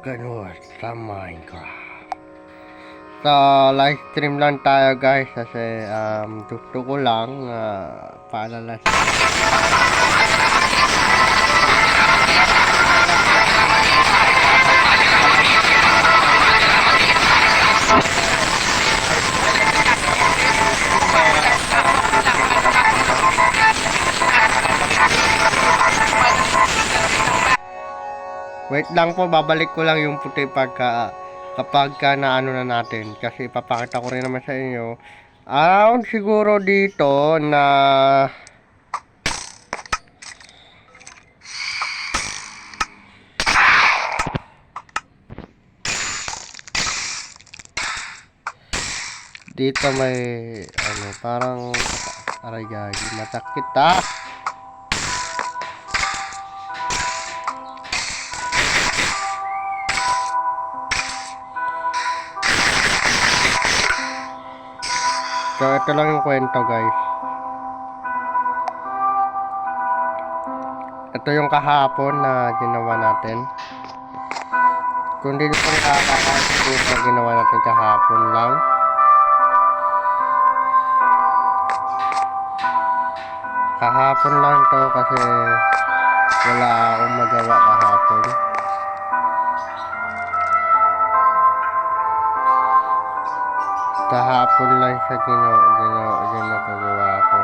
Ganun sa Minecraft. So, live stream lang tayo guys kasi gusto ko lang paalala sa wait lang po, babalik ko lang yung puti kapag na ano na natin kasi ipapakita ko rin naman sa inyo around siguro dito na dito may ano parang aray gagi masakit so ito lang yung kwento guys. Ito yung kahapon na ginawa natin. Kung di nyo po nakakakasin na ginawa natin kahapon lang. Kahapon lang to kasi wala akong magawa kahapon. Kahapon lang siya ginagawa ko.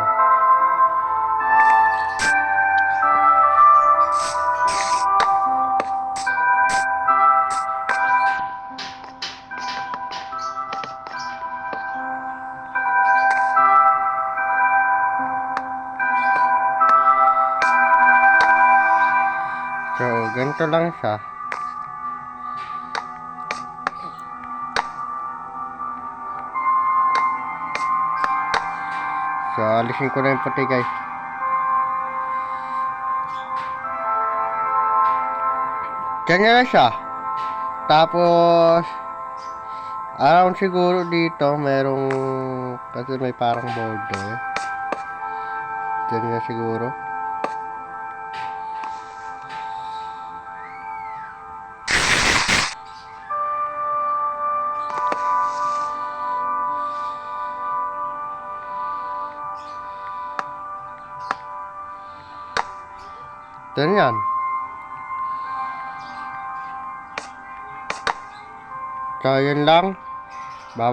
So, ganito lang siya. So, alisin ko na yung puti guys. Ganyan na siya. Tapos, around siguro dito, merong, kasi may parang border. Ganyan siguro. Ganyan. So, yun lang. Bye-bye.